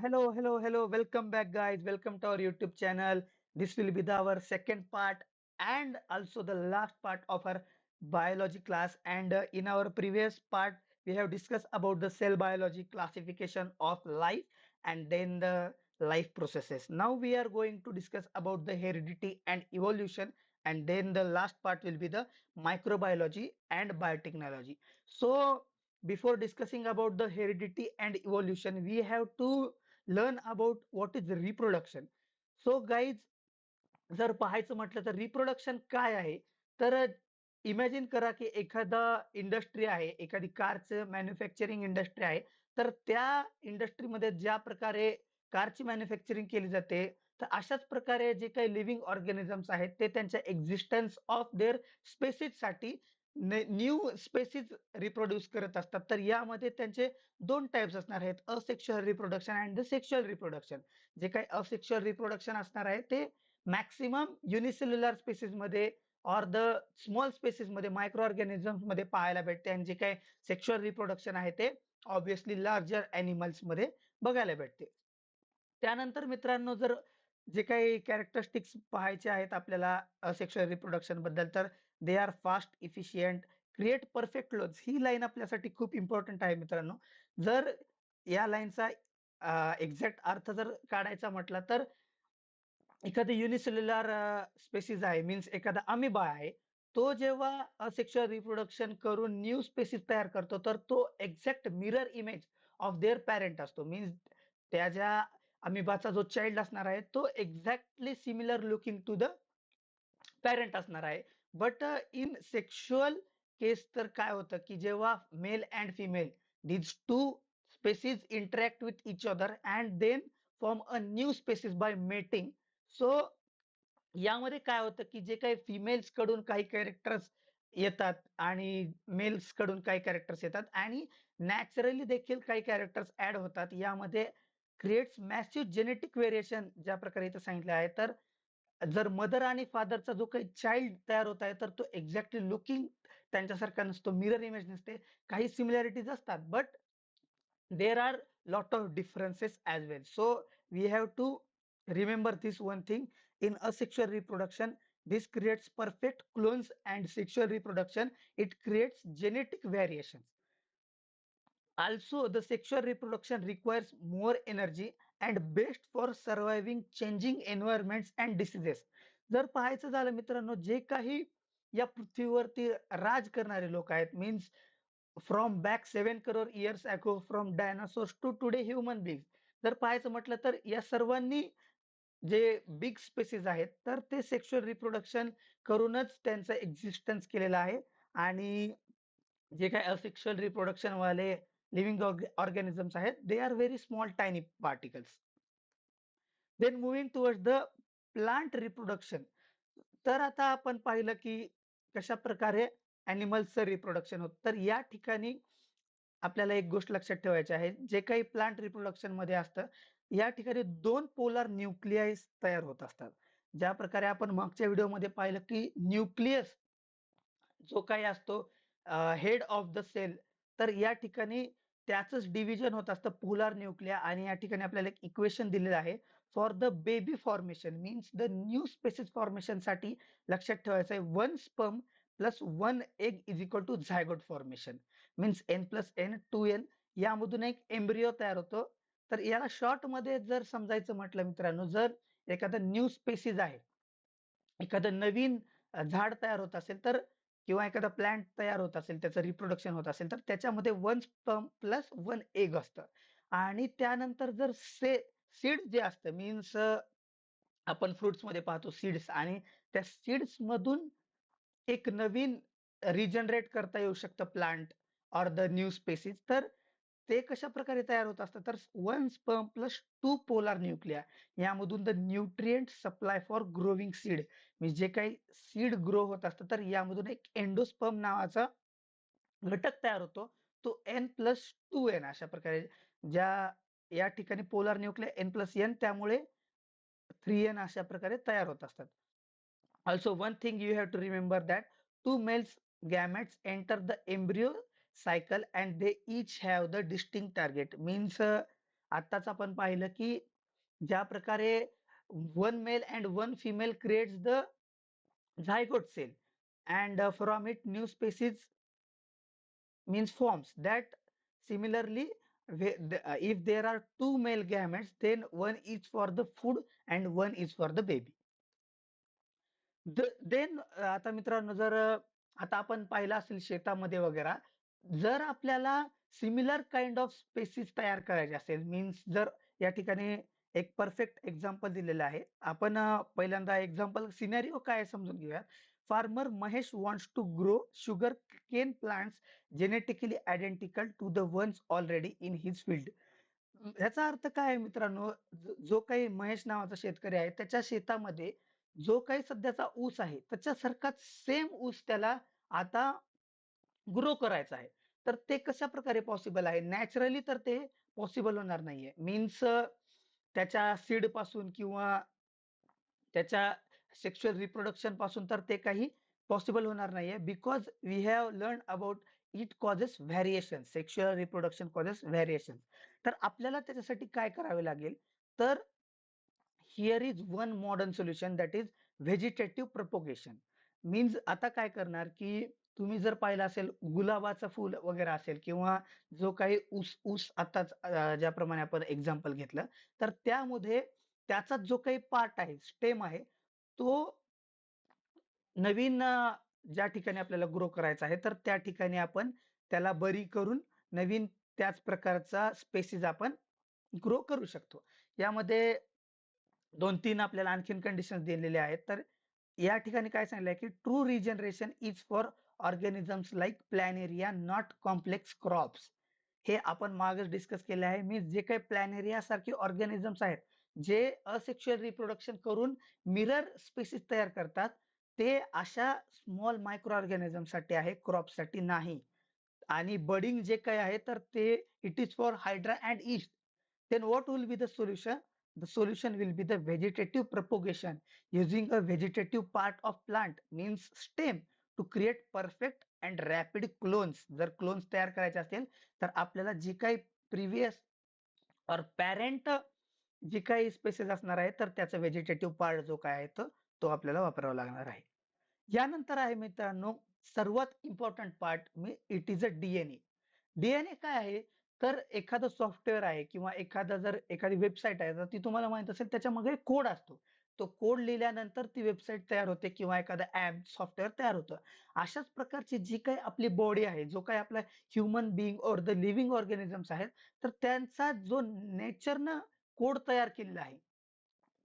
Hello. Welcome back, guys. Welcome to our YouTube channel. This will be our second part and also the last part of our biology class. And in our previous part, we have discussed about the cell biology classification of life and then the life processes. Now we are going to discuss about the heredity and evolution. And then the last part will be the microbiology and biotechnology. So before discussing about the heredity and evolution, we have to learn about what is reproduction. So guys, जर पाहायचं म्हटलं तर reproduction काय आहे, तर imagine करा की एखादा इंडस्ट्री आहे, एखादी कारचं मॅन्युफॅक्चरिंग इंडस्ट्री आहे. तर त्या इंडस्ट्रीमध्ये ज्या प्रकारे कारची मॅन्युफॅक्चरिंग केली जाते, तर अशाच प्रकारे जे काही लिव्हिंग ऑर्गॅनिझम्स आहेत ते त्यांच्या एक्झिस्टन्स ऑफ देअर स्पेसिससाठी न्यू स्पेसिस रिप्रोड्यूस करत असतात. तर यामध्ये त्यांचे दोन टाइप्स असणार आहेत, asexual reproduction and the sexual reproduction. जे काही असेक्शुअल रिप्रोडक्शन असणार आहे ते मॅक्सिमम युनिसेल्युलर स्पेसिस मध्ये ऑर द स्मॉल स्पेसिस मध्ये मायक्रो ऑर्गॅनिझम्स मध्ये पाहायला भेटते, आणि जे काही सेक्शुअल रिप्रोडक्शन आहे ते ऑब्विसली लार्जर अॅनिमल्स मध्ये बघायला भेटते. त्यानंतर मित्रांनो, जर जे काही कॅरेक्टरिस्टिक्स पाहायचे आहेत आपल्याला सेक्शुअल रिप्रोडक्शन बद्दल, तर they are fast, efficient, create perfect close. He line आपल्यासाठी खूप इम्पॉर्टंट आहे मित्रांनो. जर या लाईनचा एक्झॅक्ट अर्थ जर काढायचा म्हटला तर एखादी युनिसेल्युलर स्पेसिस आहे, मीन्स एखादा अमिबा आहे, तो जेव्हा असेक्शुअल रिप्रोडक्शन करून न्यू स्पेसिस तयार करतो, तर तो exact mirror image of their parent असतो. मीन्स त्या ज्या अमिबाचा जो चाइल्ड असणार आहे तो exactly similar looking to the parent असणार आहे. बट इन सेक्शुअल केस तर काय होतं की जेव्हा male and female these two species interact with each other and then form a new species by mating. So यामध्ये काय होतं की जे काही फिमेल्स कडून काही कॅरेक्टर्स येतात आणि मेल्स कडून काही कॅरेक्टर्स येतात, आणि नॅचरली देखील काही कॅरेक्टर्स ऍड होतात. यामध्ये क्रिएट्स मॅसिव्ह जेनेटिक व्हेरिएशन, ज्या प्रकारे इथं सांगितलं आहे. तर जर मदर आणि फादरचा जो काही चाइल्ड तयार होत आहे, तर तो एक्झॅक्टली लुकिंग त्यांच्यासारखा नसतो, मिरर इमेज नसते. काही सिमिलॅरिटीज असतात, but there are lot of differences as well. So we have to remember this one thing: in asexual reproduction, this creates perfect clones, and sexual reproduction, it creates genetic variations. Also, the sexual reproduction requires more energy and best for surviving changing environments and diseases. जर पाहायचं झालं मित्रांनो, जे काही या पृथ्वीवरती राज करणारे लोक आहेत, means from back 7 crore years ago, from dinosaurs to today human being, जर पाहायचं म्हटलं तर या सर्वांनी जे बिग स्पेसिस आहेत, तर ते सेक्शुअल रिप्रोडक्शन करूनच त्यांचं एक्झिस्टन्स केलेलं आहे. आणि जे काही असेक्शुअल रिप्रोडक्शन वाले लिव्हिंग ऑर्गॅनिझम्स आहेत, they are very small tiny particles. Then moving towards the plant reproduction. तर आता आपण पाहिलं की कशा प्रकारे अॅनिमल्सचं रिप्रोडक्शन होतं. तर या ठिकाणी आपल्याला एक गोष्ट लक्षात ठेवायची आहे, जे काही प्लांट रिप्रोडक्शन मध्ये असतं, या ठिकाणी दोन पोलार न्यूक्लियस तयार होत असतात. ज्या प्रकारे आपण मागच्या व्हिडिओमध्ये पाहिलं की न्यूक्लियस जो काही असतो, हेड ऑफ द सेल, तर या ठिकाणी त्याचंच डिव्हिजन होत असतं, पोलार न्यूक्लिया. आणि या ठिकाणी आपल्याला एक इक्वेशन दिलेलं आहे for the baby formation, means the new species formation साठी लक्षात ठेवायचं आहे, 1 sperm plus 1 egg is equal to zygote formation. Means n+n 2n, यामधून एक एम्ब्रियो तयार होतो. तर याला शॉर्ट मध्ये जर समजायचं म्हटलं मित्रांनो, जर एखादा न्यू स्पेसिस आहे, एखादं नवीन झाड तयार होत असेल, तर किंवा एखादा प्लांट तयार होत असेल, त्याचं रिप्रोडक्शन होत असेल, तर त्याच्यामध्ये 1 स्पर्म प्लस 1 एग असतं. आणि त्यानंतर जर सीड जे असतं, मीन्स आपण फ्रुट्स मध्ये पाहतो सीड्स, आणि त्या सीड्स मधून एक नवीन रिजनरेट करता येऊ शकतं plant or the new species. तर ते कशा प्रकारे तयार होत असतं, तर 1 स्पर्म प्लस 2 पोलार न्यूक्लिया, यामधून the nutrient supply for growing seed. म्हणजे जे काही सीड ग्रो होत असतं, तर यामधून एक एंडोस्पर्म नावाचा घटक तयार होतो, तो n+2n. अशा प्रकारे ज्या या ठिकाणी पोलार न्यूक्लिया n+n, त्यामुळे 3n अशा प्रकारे तयार होत असतात. Also, one thing you have to remember that two males gametes enter the embryo cycle and they each have the distinct target. Means आत्ताच आपण पाहिलं की ज्या प्रकारे one male and one female creates the zygote cell, and from it new species means forms. That similarly, if there are two male gametes, then one is for the food and one is for the baby. Then आता मित्रांनो, जर आता आपण पाहिलं असेल शेतामध्ये वगैरे, जर आपल्याला सिमिलर काइंड ऑफ स्पेसिस तयार करायचे असेल, मीन्स जर या ठिकाणी एक परफेक्ट एक्झाम्पल दिलेलं आहे. आपण पहिल्यांदा एक्झाम्पल सिनेरिओ काय आहे समजून घेऊया. Farmer Mahesh wants to grow sugar cane plants genetically identical to the ones already in his field. ह्याचा अर्थ काय आहे मित्रांनो, जो काही महेश नावाचा शेतकरी आहे त्याच्या शेतामध्ये जो काही सध्याचा ऊस आहे त्याच्यासारखाच सेम ऊस त्याला आता ग्रो करायचा आहे. तर ते कशा प्रकारे पॉसिबल आहे? नॅचरली तर ते पॉसिबल होणार नाहीये. मीन्स त्याच्या सीड पासून किंवा त्याच्या सेक्शुअल रिप्रोडक्शन पासून तर ते काही पॉसिबल होणार नाहीये. Because we have learn about it causes variation. Sexual reproduction causes variation. तर आपल्याला त्याच्यासाठी काय करावे लागेल? तर here is one modern solution, that is vegetative propagation. Means आता काय करणार की तुम्ही जर पाहिलं असेल गुलाबाचं फुल वगैरे असेल किंवा जो काही ऊस ऊस आताच ज्याप्रमाणे आपण एक्झाम्पल घेतलं, तर त्यामध्ये त्याचा जो काही पार्ट आहे, स्टेम आहे, तो नवीन ज्या ठिकाणी आपल्याला ग्रो करायचा आहे, तर त्या ठिकाणी आपण त्याला बरी करून नवीन त्याच प्रकारचा स्पेसिस आपण ग्रो करू शकतो. यामध्ये 2-3 आपल्याला आणखीन कंडिशन्स दिलेल्या आहेत. तर या ठिकाणी काय सांगितलंय की true regeneration is for organisms like planaria, not complex crops. हे आपण मागच डिस्कस केले आहे. मी जे काही प्लॅनेरिया सारखे ऑर्गॅनिझम्स आहेत, जे असेक्शुअल रिप्रोडक्शन करून मिरर स्पेसिस तयार करतात, ते अशा स्मॉल मायक्रो ऑर्गॅनिझम साठी आहे, क्रॉपसाठी नाही. आणि बडिंग जे काही आहे तर ते it is for hydra and yeast. Then what will be the solution? The solution will be the vegetative propagation using a vegetative part of plant means stem to create perfect and rapid clones. जर clones तयार करायचे असेल तर आपल्याला जी काही previous और parent जी काही spaces असणार आहे तर त्याचा व्हेजिटेटिव्ह पार्ट जो काय आहे तो आपल्याला वापरावा लागणार आहे. यानंतर आहे मित्रांनो सर्वात important part, me it is a DNA. DNA काय आहे? तर एखादं सॉफ्टवेअर आहे किंवा एखादी वेबसाईट आहे, तर ती तुम्हाला माहित असेल त्याच्यामागे कोड असतो. तो कोड लिहिल्यानंतर ती वेबसाईट तयार होते किंवा एखादं ॲप, सॉफ्टवेअर तयार होतं. अशाच प्रकारची जी काही आपली बॉडी आहे, जो काही आपला ह्युमन बीइंग और द लिव्हिंग ऑर्गॅनिझम्स आहेत, तर त्यांचा जो नेचरनं कोड तयार केलेला आहे,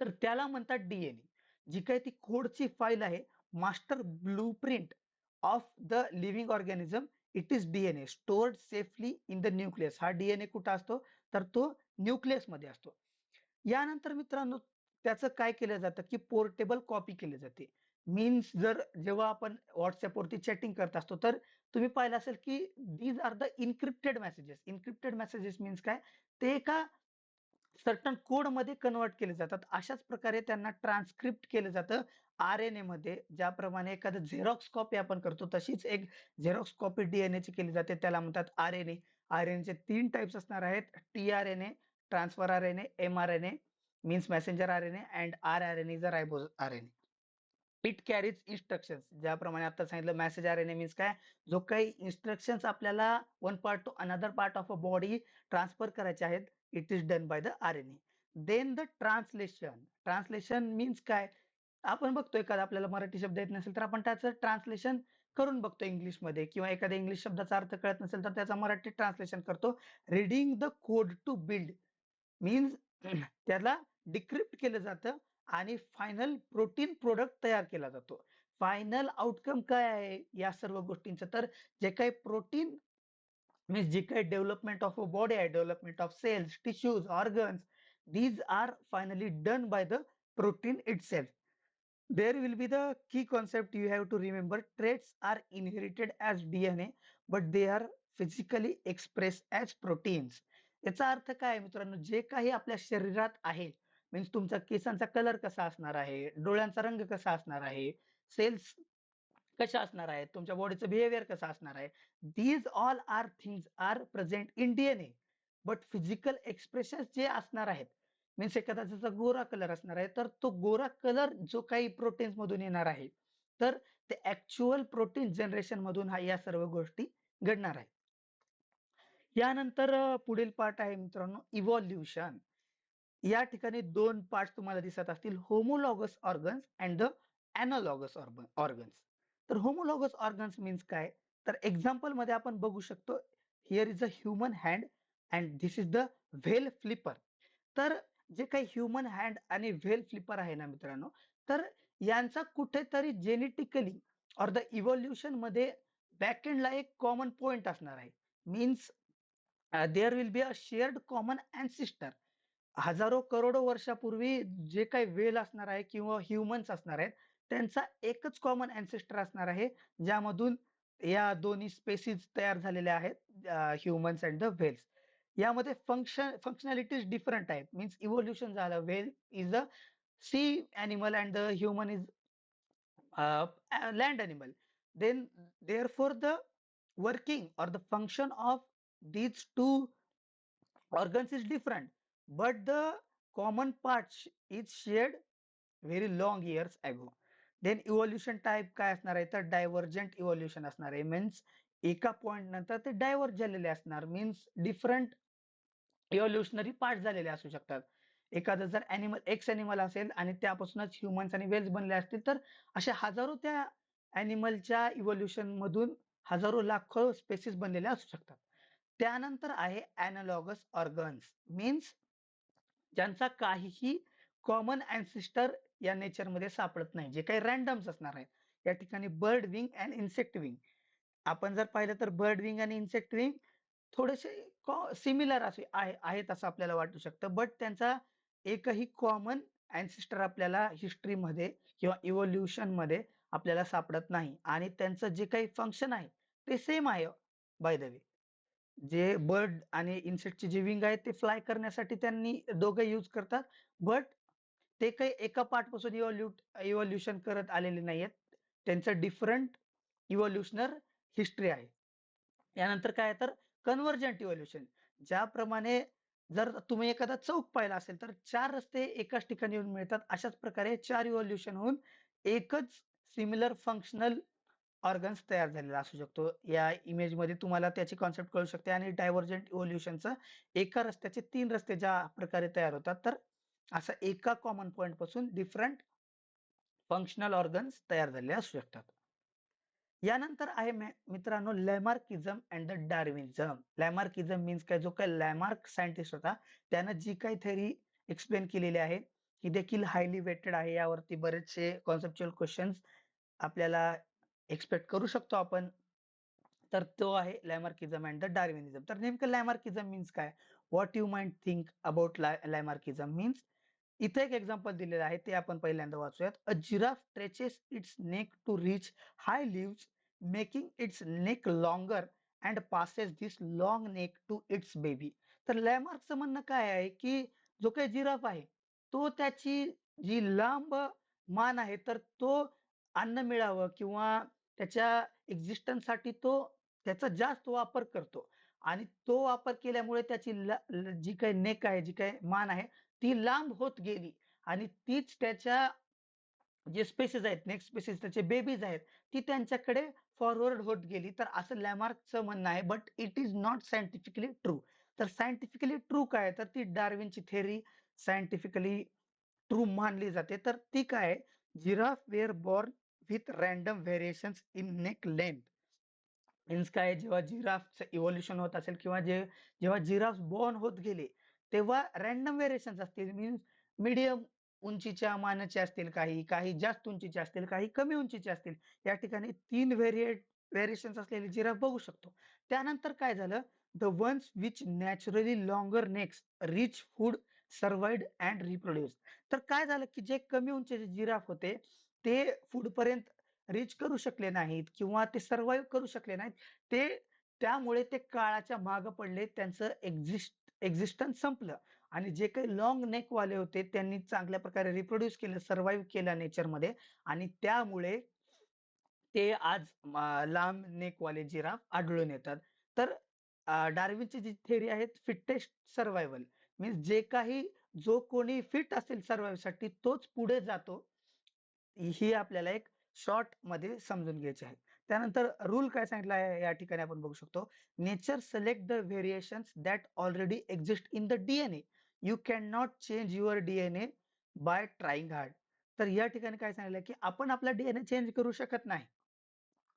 तर त्याला म्हणतात डीएनए. जी काही ती कोडची फाईल आहे, master blueprint of the living organism, it is DNA stored safely in the nucleus. हा डीएनए कुठं असतो? तर तो न्यूक्लियसमध्ये असतो. यानंतर मित्रांनो त्याचं काय केलं जातं की पोर्टेबल कॉपी केली जाते. मीन्स जेव्हा आपण WhatsAppवरती चॅटिंग करत असतो, तर तुम्ही पाहिलं असेल की these are the encrypted messages. Encrypted messages means काय? ते एका सर्टन कोडमध्ये कन्व्हर्ट केले जातात. अशाच प्रकारे त्यांना ट्रान्सक्रिप्ट केलं जातं आर-एन-ए मध्ये. ज्याप्रमाणे एखादं झेरॉक्स कॉपी आपण करतो, तशीच एक झेरॉक्स कॉपी डीएनएची केली जाते. त्याला म्हणतात आर-एन-ए. आर-एन-एचे 3 टाइप्स असणार आहेत. TRNA, transfer RNA, mRNA means messenger RNA and rRNA is a ribose RNA. It carries instructions. ज्याप्रमाणे आता सांगितलं मेसेज आर-एन-ए मीन्स काय? जो काही इन्स्ट्रक्शन्स आपल्याला one part to another part of a body transfer करायचे आहेत, it is done by the RNA. Then the translation. Translation means काय? आपण बघतो एखादा आपल्याला मराठी शब्द येत नसेल तर आपण त्याचं ट्रान्सलेशन करून बघतो इंग्लिशमध्ये किंवा एखाद्या इंग्लिश शब्दाचा अर्थ कळत नसेल तर त्याचा मराठी ट्रान्सलेशन करतो. Reading the code to build means त्याला डिक्रिप्ट केलं जातं आणि फायनल प्रोटीन प्रोडक्ट तयार केला जातो. फायनल आउटकम काय आहे या सर्व गोष्टींचं? तर जे काही प्रोटीन मीन्स जी काही डेव्हलपमेंट ऑफ अ बॉडी आहे, development of cells, tissues, organs, these are finally done by the protein itself. There will be the key concept you have to remember. Traits are inherited as DNA, but they are physically expressed as proteins. याचा अर्थ काय आहे मित्रांनो? जे काही आपल्या शरीरात आहे, मीन्स तुमचा केसांचा कलर कसा असणार आहे, डोळ्यांचा रंग कसा असणार आहे, सेल्स कशा असणार आहेत, तुमच्या बॉडीचं बिहेवियर कसं असणार आहे, these all are things are present in DNA. But physical expression जे असणार आहेत, मीन्स एखादा जसा गोरा कलर असणार आहे, तर तो गोरा कलर जो काही प्रोटीन्स मधून येणार आहे, तर ते ऍक्च्युअल प्रोटीन जनरेशन मधून या सर्व गोष्टी घडणार आहे. यानंतर पुढील पार्ट आहे मित्रांनो इव्हॉल्युशन. या ठिकाणी दोन पार्ट तुम्हाला दिसत असतील, homologous organs and the अॅनालॉगस organs. तर होमोलॉगस ऑर्गन्स मीन्स काय, तर एक्झाम्पल मध्ये आपण बघू शकतो, here is a human hand and this is the whale flipper. तर जे काही ह्युमन हँड आणि व्हेल फ्लिपर आहे ना मित्रांनो, तर यांचा कुठेतरी जेनेटिकली ऑर द इव्होल्युशन मध्ये बॅकएंडला एक कॉमन पॉइंट असणार आहे. Means there will be a shared common ancestor. हजारो करोडो वर्षापूर्वी जे काही वेल असणार आहे किंवा ह्युमन्स असणार आहेत, त्यांचा एकच कॉमन अँसेस्टर असणार आहे, ज्यामधून या दोन्ही स्पेसीज तयार झालेल्या आहेत, ह्युमन्स अँड द व्हेल्स. यामध्ये फंक्शनॅलिटीज डिफरंट आहेत. मीन्स इव्होल्युशन झालं, whale is a sea animal and the human is a land animal. Then therefore the working or the function of these two organs is different, but the common parts is shared very long years ago. Then evolution type काय असणार आहे, तर divergent evolution असणार आहे. Means एका point नंतर ते diverge झालेले असणार, मीन्स डिफरंट इव्होल्युशनरी पार्ट झालेले असू शकतात. एखादं जर एक्स ॲनिमल असेल आणि त्यापासूनच ह्युमन्स आणि वेल्स बनले असतील, तर अशा हजारो त्या ॲनिमलच्या इव्होल्युशन मधून हजारो लाखो स्पेसिस बनलेले असू शकतात. त्यानंतर आहे ॲनालॉगस ऑर्गन्स. मीन्स ज्यांचा काहीही कॉमन अँसिस्टर या नेचरमध्ये सापडत नाही, जे काही रँडम्स असणार आहेत. या ठिकाणी bird wing and insect wing. आपण जर पाहिलं तर बर्ड विंग आणि इन्सेक्ट विंग थोडेसे सिमिलर असे आहेत असं आपल्याला वाटू शकतं, बट त्यांचा एकही कॉमन अँसिस्टर आपल्याला हिस्ट्रीमध्ये किंवा इव्होल्युशन मध्ये आपल्याला सापडत नाही, आणि त्यांचं जे काही फंक्शन आहे ते सेम आहे. बाय द वे, जे बर्ड आणि इन्सेक्टचे जे विंग आहेत ते फ्लाय करण्यासाठी त्यांनी दोघे यूज करतात, बट ते काही एका पार्ट पासून इव्होल्युशन करत आलेले नाहीयेत. त्यांचं डिफरंट इव्होल्युशनर हिस्ट्री आहे. यानंतर काय आहे, तर कन्व्हर्जंट इव्होल्युशन. ज्याप्रमाणे जर तुम्ही एखादा चौक पाहिला असेल, तर चार रस्ते एकाच ठिकाणी येऊन मिळतात. अशाच प्रकारे चार इव्होल्युशन होऊन एकच सिमिलर फंक्शनल ऑर्गन्स तयार झालेला असू शकतो. या इमेजमध्ये तुम्हाला त्याची कॉन्सेप्ट कळू शकते. आणि डायव्हर्जंट इव्होल्युशनचं एका रस्त्याचे तीन रस्ते ज्या प्रकारे तयार होतात, तर असं एका कॉमन पॉइंट पासून डिफरंट फंक्शनल ऑर्गन्स तयार झालेले असू शकतात. यानंतर आहे मित्रांनो लॅमार्किझम अँड द डार्विनिझम. लॅमार्किझम मीन्स काय, जो काही लॅमार्क सायंटिस्ट होता त्यानं जी काही थेअरी एक्सप्लेन केलेली आहे ही देखील हायली वेटेड आहे. यावरती बरेचसे कॉन्सेप्च्युअल क्वेश्चन्स आपल्याला एक्सपेक्ट करू शकतो आपण. तर तो आहे लॅमार्किझम अँड द डार्विनिझम. तर नेमकं लॅमार्किझम मीन्स काय, what you mind think about Lamarckism means. इथे एक एक्झाम्पल दिलेलं आहे, ते आपण पहिल्यांदा वाचूयात. A giraffe stretches its neck to reach high leaves, making its neck longer and passes this long neck to its baby. तर लॅमार्कचं म्हणणं काय आहे, की जो काही जिराफ आहे तो त्याची जी लांब मान आहे, तर तो अन्न मिळावं किंवा त्याच्या एक्झिस्टन्ससाठी तो त्याचा जास्त वापर करतो, आणि तो वापर केल्यामुळे त्याची जी काही नेक आहे, जी काही मान आहे, ती लांब होत गेली, आणि तीच त्याच्या जे स्पेसीज आहेत, नेक्स्ट स्पेसीज त्याचे बेबीज आहेत, ती त्यांच्याकडे फॉरवर्ड होत गेली. तर असं लॅमार्कचं म्हणणं आहे, but it is not scientifically true. तर सायंटिफिकली ट्रू काय, तर ती डार्विनची थेअरी सायंटिफिकली ट्रू मानली जाते. तर ती काय, giraffe were born with random variations in neck length. Means काय, जेव्हा जिराफचं इव्होल्युशन होत असेल किंवा जेव्हा जिराफ बॉर्न होत गेले, तेव्हा रॅन्डम व्हेरिएशन्स असतील. मीन्स मीडियम उंचीच्या मानाचे असतील, काही काही जास्त उंचीचे असतील, काही कमी उंचीचे असतील. या ठिकाणी तीन व्हेरिएशन्स असलेले जिराफ बघू शकतो. त्यानंतर काय झालं, the ones which naturally longer necks reach food survived and reproduce. तर काय झालं, की जे कमी उंचीचे जिराफ होते ते फूड पर्यंत रीच करू शकले नाहीत किंवा ते सर्व्हाइव्ह करू शकले नाहीत. ते त्यामुळे ते काळाच्या मागे पडले, त्यांचं एक्झिस्टन्स संपलं. आणि जे काही लॉंग नेक वाले होते त्यांनी चांगल्या प्रकारे रिप्रोड्यूस केलं, सर्व्हाइव्ह केलं नेचरमध्ये, आणि त्यामुळे ते आज लांब नेक वाले जिराफ आढळून येतात. तर डार्विनची जी थेअरी आहे फिटेस्ट सर्व्हायव्हल मीन्स जे काही जो कोणी फिट असेल सर्व्हायव्हसाठी तोच पुढे जातो. ही आपल्याला एक शॉर्ट मध्ये समजून घ्यायची आहे. त्यानंतर रूल काय सांगितला आहे या ठिकाणी आपण बघू शकतो. Nature select the variations that already exist in the DNA. You can not change your DNA by trying hard. तर या ठिकाणी काय सांगितलं की आपण आपला डीएनए चेंज करू शकत नाही.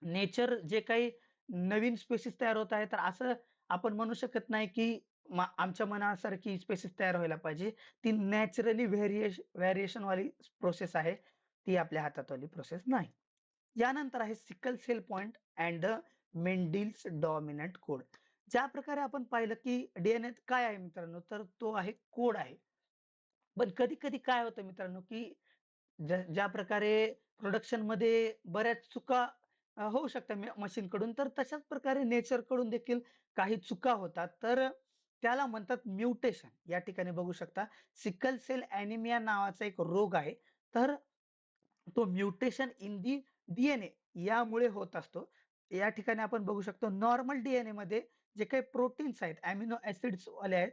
नेचर जे काही नवीन स्पेसिस तयार होत आहे तर असं आपण म्हणू शकत नाही की आमच्या मनासारखी स्पेसिस तयार व्हायला पाहिजे. ती नॅचरली व्हेरिएशन वाली प्रोसेस आहे. ती आपल्या हातातली प्रोसेस नाही. यानंतर आहे sickle cell point and the Mendel's dominant code. ज्या प्रकारे आपण पाहिलं की डीएनए काय आहे मित्रांनो, तर तो आहे कोड आहे. पण कधी कधी काय होतं मित्रांनो की ज्या प्रकारे प्रोडक्शन मध्ये बऱ्याच चुका होऊ शकतात मशीन कडून, तर तशाच प्रकारे नेचर कडून देखील काही चुका होतात. तर त्याला म्हणतात म्युटेशन. या ठिकाणी बघू शकता सिकल सेल ॲनिमिया नावाचा एक रोग आहे. तर तो म्युटेशन इन दी डीएनए यामुळे होत असतो. या ठिकाणी आपण बघू शकतो नॉर्मल डीएनए मध्ये जे काही प्रोटीन्स आहेत, अमिनो ऍसिड्स वाले आहेत,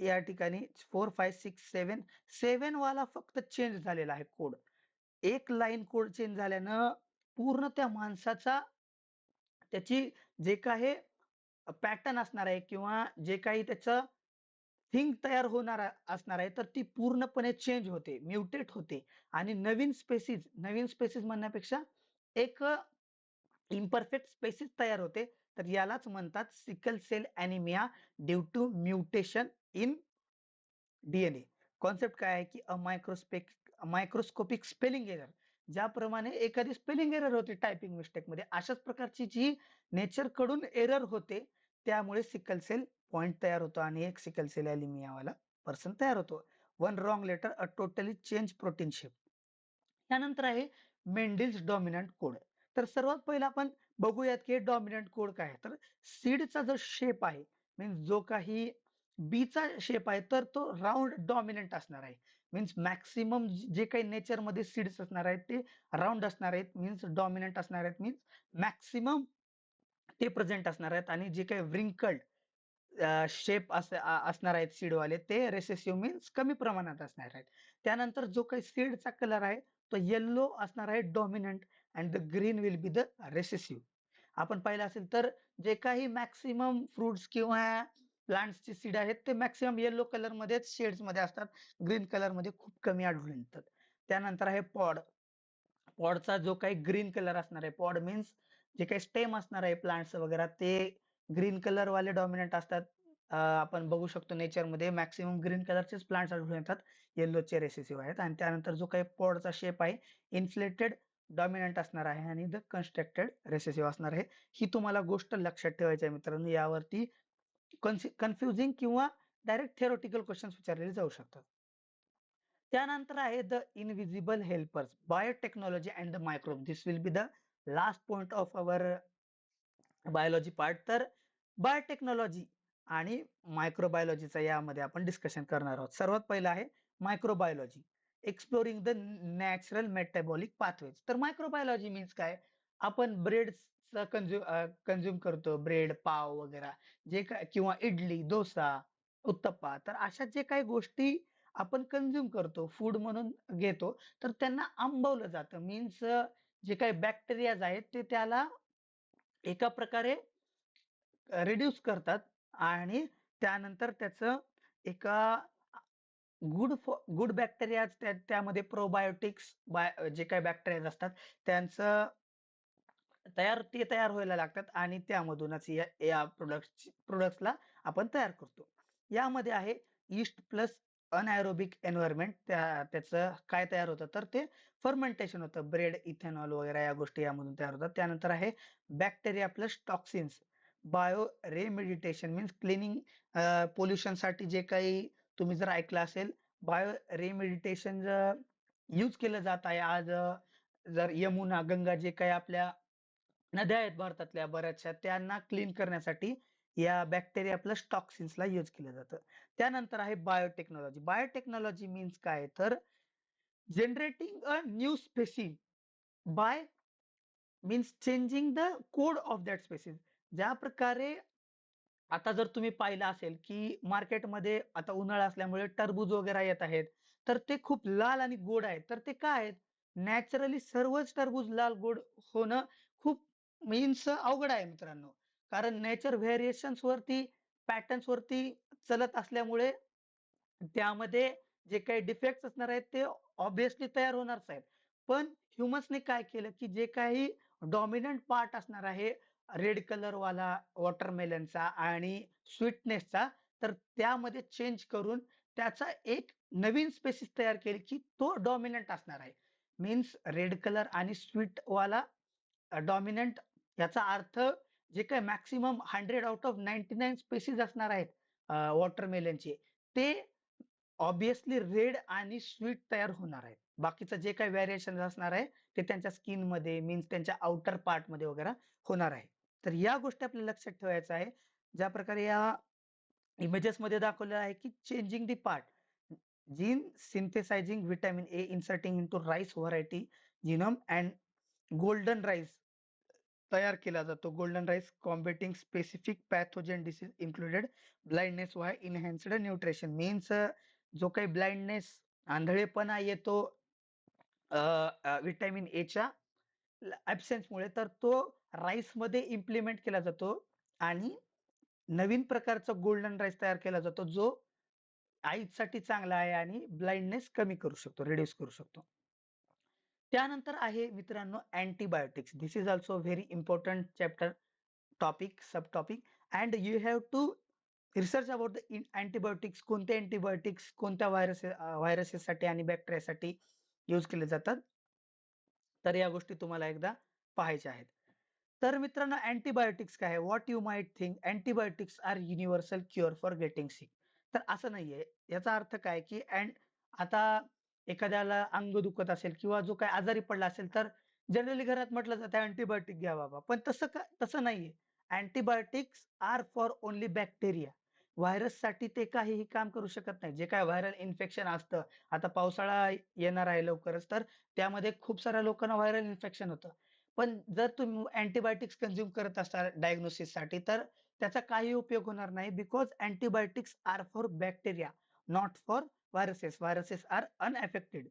या ठिकाणी 4, 5, 6, 7, 7 वाला फक्त चेंज झालेला आहे कोड. एक लाईन कोड चेंज झाल्यानं पूर्ण त्या माणसाचा त्याची जे काही पॅटर्न असणार आहे किंवा जे काही त्याचं थिंग तयार होणार असणार आहे, तर ती पूर्णपणे चेंज होते, म्युटेट होते आणि नवीन स्पेसिस म्हणण्यापेक्षा एक इम्परफेक्ट स्पेसिस तयार होते. तर यालाच म्हणतात sickle cell anaemia due to mutation in DNA. Concept काय आहे की मायक्रोस्कोपिक स्पेलिंग एरर. ज्याप्रमाणे एखादी स्पेलिंग एरर होते टायपिंग मिस्टेक मध्ये, अशाच प्रकारची जी नेचर कडून एरर होते, त्यामुळे सिकल सेल पॉइंट तयार होतो आणि एक सिकल सेल वाला पर्सन तयार होतो. One wrong letter a totally change protein shape. त्यानंतर आहे मेंडिल्स डॉमिनंट कोड. तर सर्वात पहिला आपण बघूयात की डॉमिनंट कोड काय आहे. तर सीडचा जो शेप आहे, मीन्स जो काही बीचा शेप आहे, तर तो राऊंड डॉमिनंट असणार आहे. मीन्स मॅक्सिमम जे काही नेचर मध्ये सीड्स असणार आहेत ते राऊंड असणार आहेत, मीन्स डॉमिनंट असणार आहेत, मीन्स मॅक्सिमम ते प्रेझेंट असणार आहेत. आणि जे काही व्रिंकल्ड शेप असणार आहेत सीडवाले, ते रेसेसिव्ह मीन्स कमी प्रमाणात असणार आहेत. त्यानंतर जो काही सीडचा कलर आहे तो येल्लो असणार आहे dominant, and the green will be the recessive. आपण पाहिलं असेल तर जे काही मॅक्सिमम फ्रुट्स किंवा प्लांट्सचे सीड आहेत ते मॅक्सिमम येल्लो कलर मध्येच शेड्स मध्ये असतात, ग्रीन कलर मध्ये खूप कमी आढळून येतात. त्यानंतर आहे पॉड. पॉडचा जो काही ग्रीन कलर असणार आहे, पॉड मीन्स जे काही स्टेम असणार आहे प्लांट्स वगैरे, ते ग्रीन कलर वाले डॉमिनंट असतात. आपण बघू शकतो नेचरमध्ये मॅक्सिमम ग्रीन कलरचेच प्लांट्स आढळून येतात, येल्लोचे रेसेसिव्ह आहेत. आणि त्यानंतर जो काही पॉडचा शेप आहे इन्फ्लेटेड डॉमिनंट असणार आहे आणि द कन्स्ट्रक्टेड रेसेसिव्ह असणार आहे. ही तुम्हाला गोष्ट लक्षात ठेवायची आहे मित्रांनो. यावरती कन्फ्युजिंग किंवा डायरेक्ट थिओरिटिकल क्वेश्चन्स विचारलेले जाऊ शकतात. त्यानंतर आहे the invisible helpers, biotechnology and the microbe. This will be the last point of our biology part. तर बायोटेक्नॉलॉजी आणि मायक्रोबायोलॉजीचा यामध्ये आपण डिस्कशन करणार आहोत. सर्वात पहिलं आहे microbiology, exploring the natural metabolic pathways. तर मायक्रोबायोलॉजी मीन्स काय, आपण ब्रेड कंझ्युम करतो, ब्रेड, पाव वगैरे जे काय, किंवा इडली, डोसा, उत्तप्पा, तर अशा जे काही गोष्टी आपण कंझ्युम करतो, फूड म्हणून घेतो, तर त्यांना आंबवलं जातं. मीन्स जे काही बॅक्टेरियाज आहेत ते त्याला एका प्रकारे रिड्यूस करतात आणि त्यानंतर त्याचं एका गुड बॅक्टेरियाज त्यामध्ये प्रोबायोटिक्स जे काही बॅक्टेरियाज असतात त्यांचं तयार व्हायला लागतात आणि त्यामधूनच या प्रोडक्ट्सला आपण तयार करतो. यामध्ये आहे ईस्ट प्लस अनएरोबिक एन्व्हायरमेंट. त्याचं काय तयार होतं, तर ते फर्मेंटेशन होतं. ब्रेड, इथेनॉल वगैरे या गोष्टी यामधून तयार होतात. त्यानंतर आहे bacteria plus toxins, bioremediation means cleaning, pollution साठी जे काही तुम्ही जर ऐकलं असेल, बायो रेमिडिटेशन यूज केलं जात आहे आज. जर यमुना, गंगा जे काही आपल्या नद्या आहेत भारतातल्या बऱ्याचशा, त्यांना क्लीन करण्यासाठी या बॅक्टेरिया प्लस टॉक्सिन्सला यूज केलं जातं. त्यानंतर आहे बायोटेक्नॉलॉजी. बायोटेक्नॉलॉजी मीन्स काय, तर generating a new species by means changing the code of that species. ज्या प्रकारे आता जर तुम्ही पाहिलं असेल, की मार्केटमध्ये आता उन्हाळा असल्यामुळे टरबूज वगैरे येत आहेत. तर ते खूप लाल आणि गोड आहेत. तर ते काय आहेत? नॅचरली सर्वच टरबूज लाल गोड होणं खूप मीन्स अवघड आहे मित्रांनो. कारण नेचर व्हेरिएशन्स वरती, पॅटर्न्स वरती चलत असल्यामुळे त्यामध्ये जे काही डिफेक्ट्स असणार आहेत ते ऑब्व्हियसली तयार होणारच आहेत. पण ह्युमन्सने काय केलं, की जे काही डॉमिनंट पार्ट असणार आहे रेड कलर वाला वॉटरमेलनचा आणि स्वीटनेसचा, तर त्यामध्ये चेंज करून त्याचा एक नवीन स्पेसिस तयार केली, की तो डॉमिनंट असणार आहे. मीन्स रेड कलर आणि स्वीट वाला डॉमिनंट याचा अर्थ जे काही मॅक्सिमम 100 आउट ऑफ 99 स्पेसीज असणार आहेत वॉटरमेलनचे, ते ऑब्व्हियसली रेड आणि स्वीट तयार होणार आहेत. बाकीचं जे काही व्हेरिएशन असणार आहे, ते त्यांच्या स्किनमध्ये मीन्स त्यांच्या आउटर पार्टमध्ये वगैरे होणार आहे. तर या गोष्टी आपल्याला लक्षात ठेवायच्या आहे. ज्या प्रकारे या इमेजेसमध्ये दाखवलं आहे, की changing the part, gene synthesizing vitamin A inserting into rice variety genome and golden rice तयार केला जातो. Golden rice combating specific pathogen disease included blindness via enhanced nutrition means जो काही ब्लाइंडनेस, आंधळेपणा येतो व्हिटॅमिन एच्या ॲब्सेन्समुळे, तर तो राईसमध्ये इम्प्लिमेंट केला जातो आणि नवीन प्रकारचा गोल्डन राईस तयार केला जातो, जो आईसाठी चांगला आहे आणि ब्लाइंडनेस कमी करू शकतो, रिड्यूस करू शकतो. त्यानंतर आहे मित्रांनो antibiotics. This is also very important chapter topic, sub topic and you have to research about the antibiotics. कोणते अँटिबायोटिक्स कोणत्या व्हायरसेससाठी आणि बॅक्टेरियासाठी यूज केले जातात. तर या गोष्टी तुम्हाला एकदा पाहायच्या आहेत. तर मित्रांनो अँटिबायोटिक्स काय आहे? What you might think antibiotics are universal cure for getting sick. तर असं नाहीये. याचा अर्थ काय की आता एखाद्याला अंग दुखत असेल किंवा जो काही आजारी पडला असेल, तर जनरली घरात म्हटलं जातं अँटिबायोटिक घ्या बाबा. पण तसं नाहीये. Antibiotics are for only bacteria. व्हायरससाठी ते काहीही काम करू शकत नाही. जे काही व्हायरल इन्फेक्शन असतं, आता पावसाळा येणार आहे लवकरच, तर त्यामध्ये खूप साऱ्या लोकांना व्हायरल इन्फेक्शन होतं. पण जर तुम्ही अँटिबायोटिक्स कंझ्युम करत असाल डायग्नोसिससाठी, तर त्याचा काही उपयोग होणार नाही. Because antibiotics are for bacteria, not for viruses. Viruses are unaffected.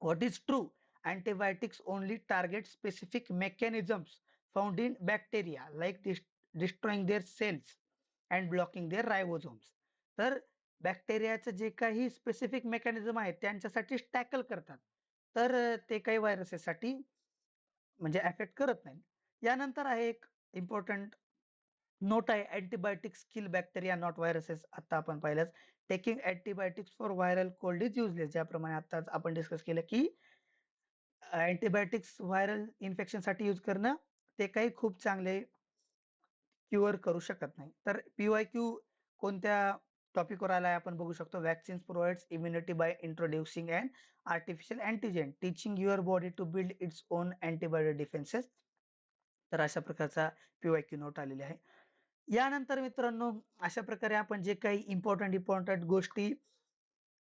What is true? Antibiotics only target specific mechanisms found in bacteria, like destroying their cells and blocking their ribosomes. तर बॅक्टेरियाचं जे काही स्पेसिफिक मेकॅनिझम आहे त्यांच्यासाठीच tackle करतात. तर ते काही व्हायरसेससाठी म्हणजे affect करत नाही. यानंतर आहे एक इम्पोर्टंट नोट आहे, antibiotics kill bacteria not viruses. आता आपण पाहिलंच taking antibiotics for viral cold is useless. ज्याप्रमाणे आताच आपण डिस्कस केलं, की अँटिबायोटिक्स व्हायरल इन्फेक्शनसाठी यूज करणं ते काही खूप चांगले क्युअर करू शकत नाही. तर पी-वाय-क्यू कोणत्या टॉपिकवर आलाय आपण बघू शकतो. Vaccines provides immunity by introducing an artificial antigen teaching your body to build its own antibody defences. तर अशा प्रकारचा पी-वाय-क्यू नोट आलेली आहे. यानंतर मित्रांनो अशा प्रकारे आपण जे काही इम्पोर्टंट गोष्टी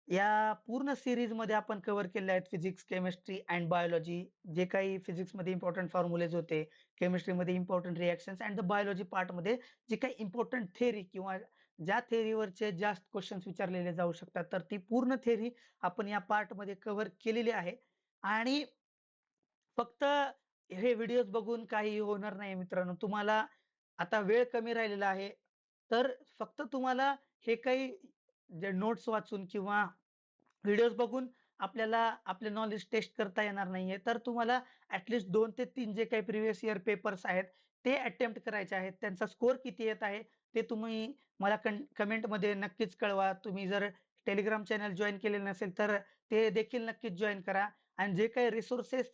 या पूर्ण सीरीजमध्ये आपण कव्हर केलेल्या आहेत. Physics, chemistry and biology. जे काही फिजिक्समध्ये इम्पोर्टंट फॉर्म्युलेज होते, केमिस्ट्रीमध्ये important reactions and the biology पार्टमध्ये जे काही इम्पोर्टंट थेअरी किंवा ज्या थेअरीवरचे जास्त क्वेशन्स विचारलेले जाऊ शकतात, तर ती पूर्ण थेअरी आपण या पार्टमध्ये कव्हर केलेली आहे. आणि फक्त हे व्हिडिओज बघून काही होणार नाही मित्रांनो. तुम्हाला आता वेळ कमी राहिलेला आहे. तर फक्त तुम्हाला हे काही जे नोट्स वाचून किंवा व्हिडिओज बघून आपल्याला आपले नॉलेज टेस्ट करता येणार नाहीये. तर तुम्हाला ॲट लीस्ट 2 ते 3 जे काही प्रिव्हियस इयर पेपर्स आहेत, ते अटेम्प्ट करायचे आहेत. त्यांचा स्कोर किती येत आहे, ते तुम्ही मला कमेंटमध्ये नक्कीच कळवा. तुम्ही जर Telegram चॅनल जॉइन केलेलं नसेल, तर ते देखील नक्कीच जॉइन करा. आणि जे काही रिसोर्सेस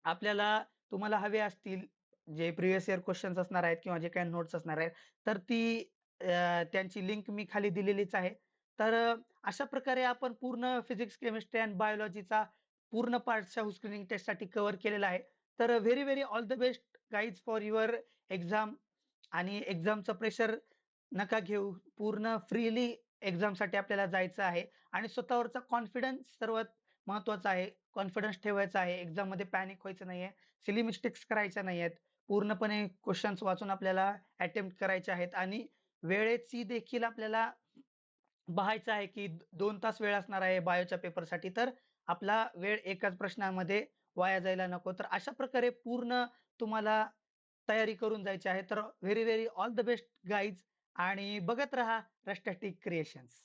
आपल्याला तुम्हाला हवे असतील, जे प्रिव्हियस इयर क्वेशन्स असणार आहेत किंवा जे काही नोट्स असणार आहेत, तर ती त्यांची लिंक मी खाली दिलेलीच आहे. तर अशा प्रकारे आपण पूर्ण फिजिक्स, केमिस्ट्री अँड बायोलॉजीचा पूर्ण पार्ट शाहू स्क्रीनिंग टेस्टसाठी कव्हर केलेला आहे. तर very, very all the best guys for your exam. आणि एक्झामचं प्रेशर नका घेऊ. पूर्ण फ्रीली एक्झामसाठी आपल्याला जायचं आहे आणि स्वतःवरचा कॉन्फिडन्स सर्वात महत्त्वाचा आहे. कॉन्फिडन्स ठेवायचा आहे. एक्झाममध्ये पॅनिक व्हायचं नाहीये. सिली मिस्टेक्स करायच्या नाहीयेत. पूर्णपणे क्वेशन्स वाचून आपल्याला अटेम्प्ट करायचे आहेत आणि वेळेची देखील आपल्याला पाहायचं आहे, की 2 तास वेळ असणार आहे बायोच्या पेपरसाठी, तर आपला वेळ एकाच प्रश्नामध्ये वाया जायला नको. तर अशा प्रकारे पूर्ण तुम्हाला तयारी करून जायची आहे. तर very, very all the best guys आणि बघत रहा रस्टॅटिक क्रिएशन्स.